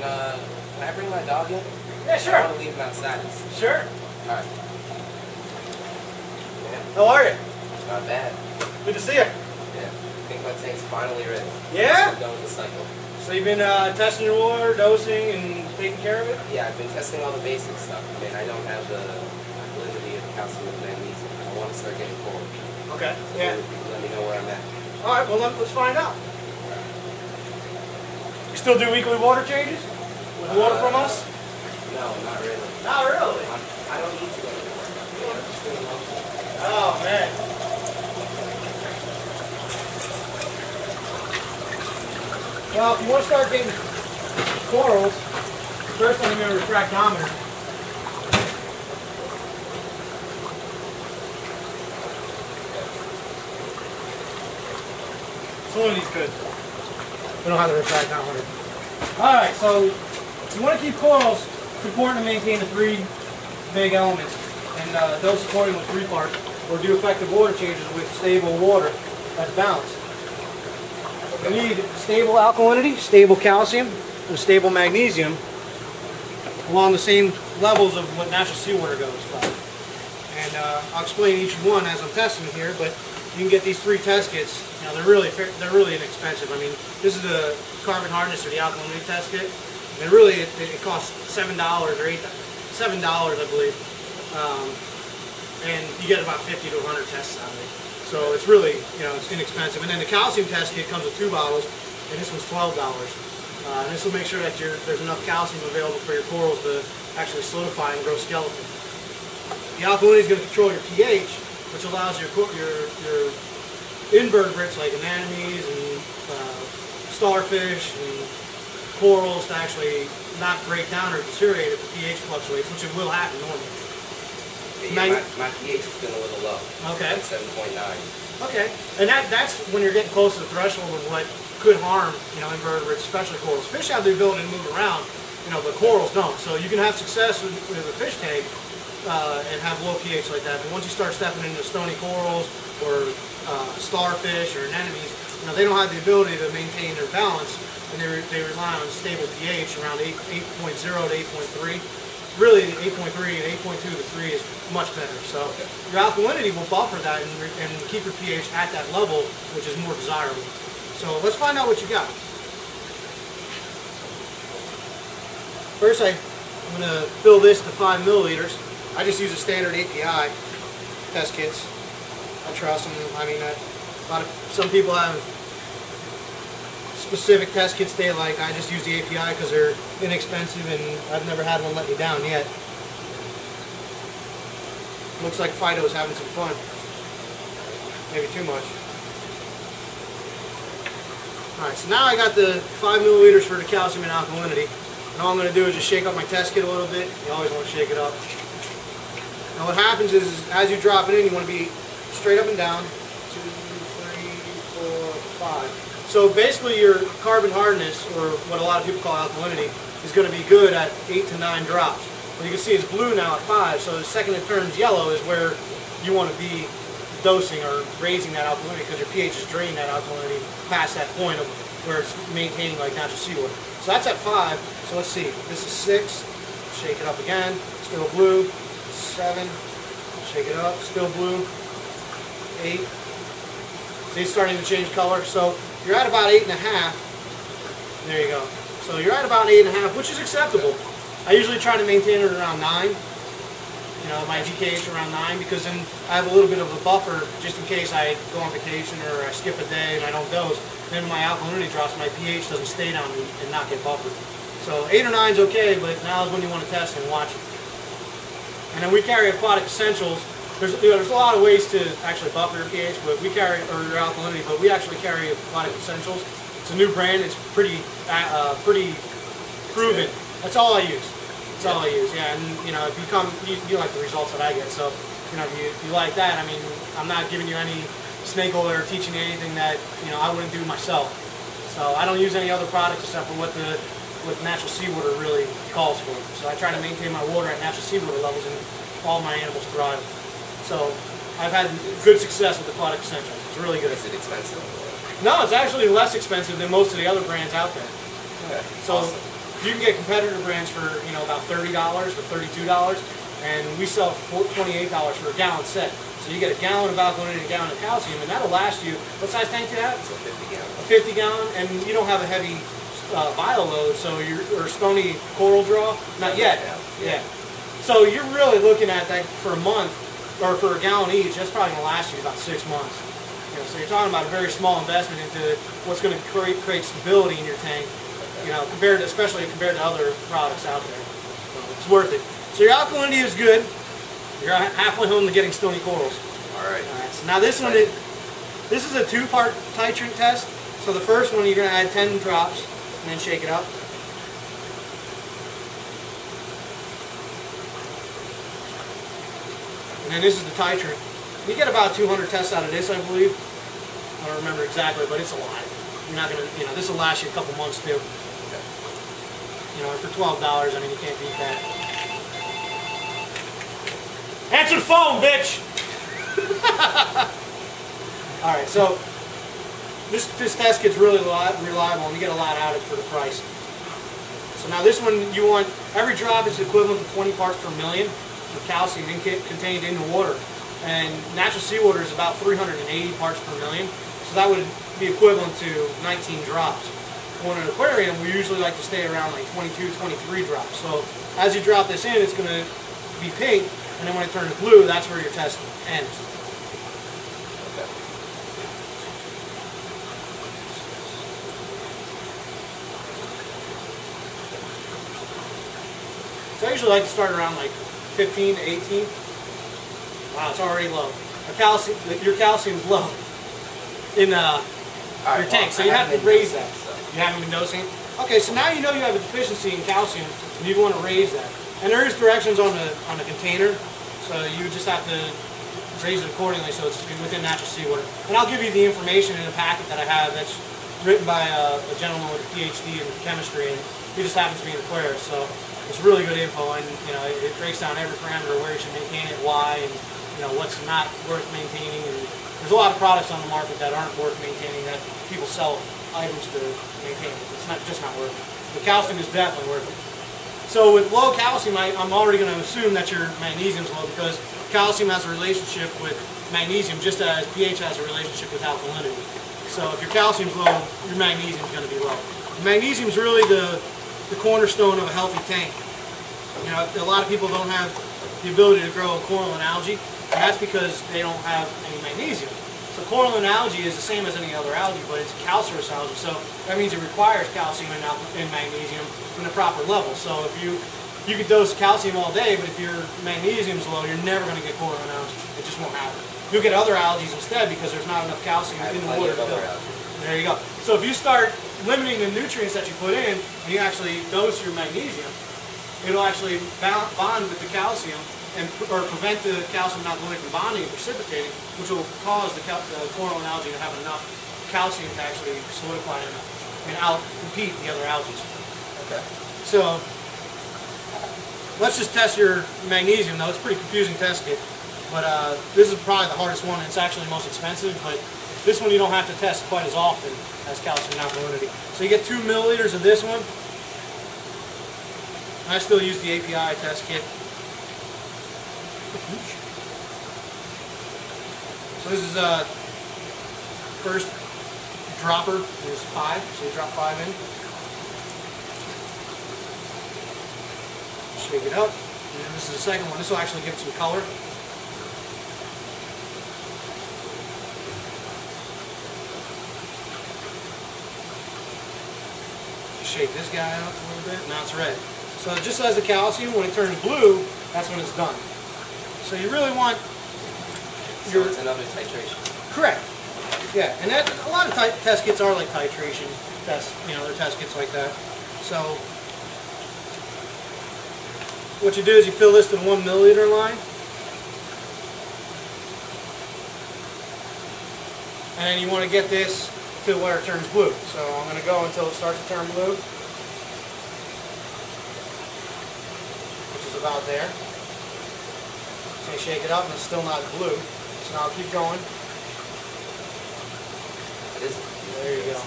can I bring my dog in? Yeah, sure. I want to leave him outside. Sure. Alright. Yeah. How are you? Not bad. Good to see you. Yeah. I think my tank's finally ready. Yeah? I'm done with the cycle. So you've been testing your water, dosing, and taking care of it? Yeah, I've been testing all the basic stuff. I mean, I don't have the validity of calcium and magnesium. I want to start getting cold. Okay. So Yeah. if you can let me know where I'm at. All right. Well, let's find out. You still do weekly water changes with water from us? No, not really. Not really. I don't need to go to work. I'm just doing local. Oh man. Well, if you want to start getting corals, first thing you're going to refractometer. So one of these good. We don't have the refractometer. Alright, so if you want to keep corals, it's important to maintain the three big elements and dose according with 3 parts, or do effective water changes with stable water that's balanced. You need stable alkalinity, stable calcium, and stable magnesium along the same levels of what natural seawater goes by. And I'll explain each one as I'm testing it here, but you can get these 3 test kits. You know, they're really inexpensive. I mean, this is the carbon hardness or the alkalinity test kit, and really it costs $7 or $7, I believe, and you get about 50 to 100 tests out of it. So it's really, you know, it's inexpensive. And then the calcium test kit comes with 2 bottles, and this one's $12. And this will make sure that there's enough calcium available for your corals to actually solidify and grow skeleton. The alkalinity is going to control your pH, which allows your invertebrates like anemones and starfish and corals to actually not break down or deteriorate if the pH fluctuates, which it will happen normally. Yeah, my pH has been a little low. Okay. Like 7.9. Okay. And that's when you're getting close to the threshold of what could harm, you know, invertebrates, especially corals. Fish have the ability to move around, you know, but corals don't. So you can have success with a fish tank and have low pH like that. But once you start stepping into stony corals or starfish or anemones, you know, they don't have the ability to maintain their balance, and they rely on stable pH around 8.0 to 8.3. Really, 8.3 and 8.2 to 3 is much better. So your alkalinity will buffer that and keep your pH at that level, which is more desirable. So let's find out what you got. First, I'm going to fill this to 5 milliliters. I just use a standard API test kits. I trust them. I mean, some people have specific test kits they like. I just use the API because they're inexpensive and I've never had one let me down yet. Looks like Fido's having some fun. Maybe too much. Alright, so now I got the 5 milliliters for the calcium and alkalinity. And all I'm going to do is just shake up my test kit a little bit. You always want to shake it up. Now what happens is as you drop it in, you want to be straight up and down. 2, 3, 4, 5. So basically your carbon hardness, or what a lot of people call alkalinity, is going to be good at 8 to 9 drops. Well, you can see it's blue now at 5, so the second it turns yellow is where you want to be dosing or raising that alkalinity, because your pH is draining that alkalinity past that point of where it's maintaining like natural seawater. So that's at 5, so let's see, this is 6, shake it up again, still blue, 7, shake it up, still blue, 8, see it's starting to change color, so you're at about 8.5. There you go. So you're at about 8.5, which is acceptable. I usually try to maintain it around 9. You know, my DKH around 9, because then I have a little bit of a buffer just in case I go on vacation or I skip a day and I don't dose. Then my alkalinity drops, my pH doesn't stay down and not get buffered. So 8 or 9 is okay, but now is when you want to test and watch it. And then we carry Aquatic Essentials. There's a lot of ways to actually buffer your pH, but we carry, or your alkalinity, but we actually carry Aquatic Essentials. It's a new brand. It's pretty proven. That's all I use. That's all I use. Yeah, and you know, if you come, you like the results that I get. So, you know, if you like that, I mean, I'm not giving you any snake oil or teaching you anything that I wouldn't do myself. So I don't use any other products except for what natural seawater really calls for. So I try to maintain my water at natural seawater levels, and all my animals thrive. So I've had good success with Aquatic Essentials. It's really good. Is it expensive? No, it's actually less expensive than most of the other brands out there. Okay. So awesome. You can get competitor brands for about $30 to $32, and we sell for $28 for a gallon set. So you get a gallon of alkalinity and a gallon of calcium, and that'll last you. What size tank do you have? It's a 50 gallon. A 50 gallon, and you don't have a heavy bio load, so or stony coral draw. Not yet. Yeah. So you're really looking at that for a month, or for a gallon each. That's probably going to last you about 6 months. So you're talking about a very small investment into what's going to create stability in your tank. Especially compared to other products out there. So it's worth it. So your alkalinity is good. You're halfway home to getting stony corals. All right. So now this one, this is a 2-part titrant test. So the first one, you're going to add 10 drops and then shake it up. And then this is the titrant. You get about 200 tests out of this, I believe. I don't remember exactly, but it's a lot. You're not going to, this will last you a couple months too. And for $12, I mean, you can't beat that. Answer the phone, bitch! Alright, so this test kit's really reliable, and you get a lot out of it for the price. So now this one, you want, every drop is equivalent to 20 parts per million of calcium contained in the water. And natural seawater is about 380 parts per million, so that would be equivalent to 19 drops. On an aquarium, we usually like to stay around like 22, 23 drops. So as you drop this in, it's going to be pink, and then when it turns blue, that's where your test ends. Okay. So I usually like to start around like 15 to 18. Wow, it's already low. Your calcium's low in your tank, so you have to raise that. You haven't been dosing? Okay, so now you know you have a deficiency in calcium, and you want to raise that. And there is directions on the container, so you just have to raise it accordingly so it's within natural seawater. And I'll give you the information in a packet that I have that's written by a gentleman with a PhD in chemistry, and he just happens to be an aquarist, so it's really good info, and it breaks down every parameter where you should maintain it, why, and what's not worth maintaining. And there's a lot of products on the market that aren't worth maintaining that people sell items to maintain it. It's just not worth it. The calcium is definitely worth it. So with low calcium, I'm already going to assume that your magnesium is low, because calcium has a relationship with magnesium just as pH has a relationship with alkalinity. So if your calcium is low, your magnesium is going to be low. The magnesium is really the cornerstone of a healthy tank. A lot of people don't have the ability to grow coral and algae, and that's because they don't have any magnesium. So coral and algae is the same as any other algae, but it's calcareous algae. So that means it requires calcium and magnesium in a proper level. So if you could dose calcium all day, but if your magnesium's low, you're never going to get coral and algae. It just won't happen. You'll get other algae instead because there's not enough calcium in the water to build. There you go. So if you start limiting the nutrients that you put in, and you actually dose your magnesium, it'll actually bond with the calcium or prevent the calcium not going from bonding and precipitating, which will cause the coral and algae to have enough calcium to actually solidify and out-compete the other algae. Okay. So let's just test your magnesium, though. It's a pretty confusing test kit, but this is probably the hardest one. It's actually the most expensive, but this one you don't have to test quite as often as calcium and alkalinity. So you get 2 milliliters of this one. I still use the API test kit. So this is first dropper is 5, so you drop 5 in. Shake it up. And then this is the second one. This will actually give it some color. Just shake this guy out a little bit. Now it's red. So just as the calcium, when it turns blue, that's when it's done. So you really want So it's another titration. Correct. Yeah, and a lot of test kits are like titration tests. They're test kits like that. So what you do is you fill this to the 1 milliliter line, and then you want to get this to where it turns blue. So I'm going to go until it starts to turn blue, which is about there. So you shake it up and it's still not blue. So now I'll keep going. It is. There you go.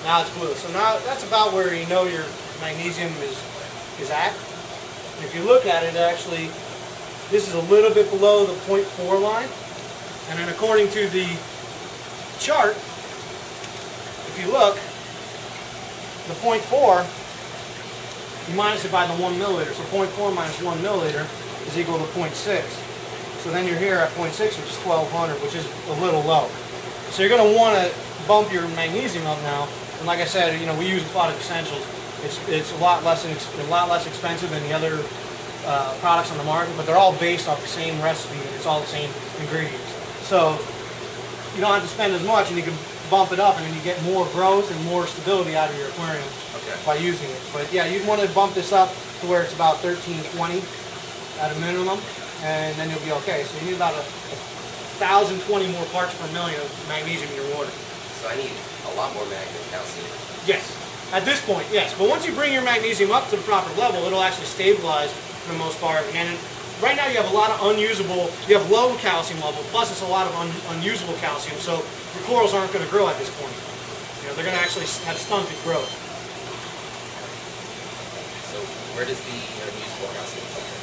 Now it's blue. So now that's about where you know your magnesium is at. If you look at it, actually, this is a little bit below the 0.4 line. And then according to the chart, if you look, the 0.4, you minus it by the 1 milliliter. So 0.4 minus 1 milliliter is equal to 0.6. So then you're here at 0.6, which is 1200, which is a little low. So you're going to want to bump your magnesium up now. And like I said, you know, we use Aquatic Essentials. It's a lot less expensive than the other products on the market, but they're all based off the same recipe and it's all the same ingredients. So you don't have to spend as much, and you can bump it up, and then you get more growth and more stability out of your aquarium by using it. But yeah, you'd want to bump this up to where it's about 1320 at a minimum, and then you'll be okay. So you need about 1,020 more parts per million of magnesium in your water. So I need a lot more magnesium, calcium. Yes. At this point, yes. But once you bring your magnesium up to the proper level, it'll actually stabilize for the most part. And right now you have a lot of unusable, you have low calcium level, plus it's a lot of unusable calcium, so your corals aren't going to grow at this point. You know, they're going to actually have stunted growth. So where does the unusable calcium come from?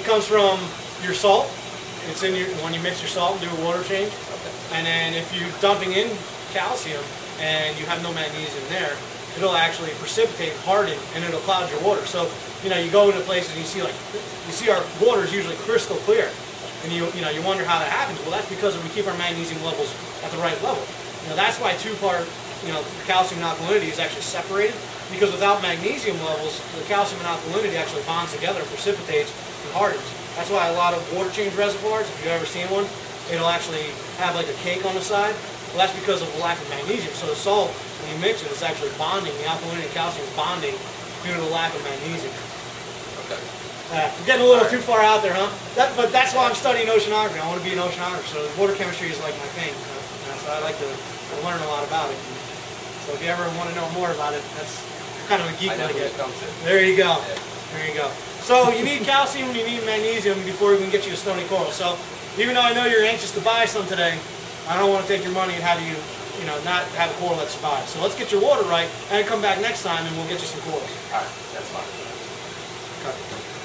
It comes from your salt. It's in your, when you mix your salt and do a water change. Okay. And then if you're dumping in calcium and you have no magnesium there, it'll actually precipitate, harden, and it'll cloud your water. So, you know, you go into places and you see our water is usually crystal clear, and you wonder how that happens. Well, that's because we keep our magnesium levels at the right level. You know, that's why two-part, calcium and alkalinity is actually separated, because without magnesium levels, the calcium and alkalinity actually bonds together, precipitates, and hardens. That's why a lot of water change reservoirs, if you've ever seen one, it'll actually have like a cake on the side. Well, that's because of the lack of magnesium. So the salt, when you mix it, it's actually bonding. The alkalinity and calcium is bonding due to the lack of magnesium. Okay. We're getting a little too far out there, huh? But that's why I'm studying oceanography. I want to be an oceanographer. So water chemistry is like my thing. So I like to learn a lot about it. So if you ever want to know more about it, that's kind of a geek I get. There you go. Yeah. There you go. So you need calcium and you need magnesium before we can get you a stony coral. So even though I know you're anxious to buy some today, I don't want to take your money and have you, not have a coral that survives. So let's get your water right and come back next time and we'll get you some corals. All right, that's fine. Okay.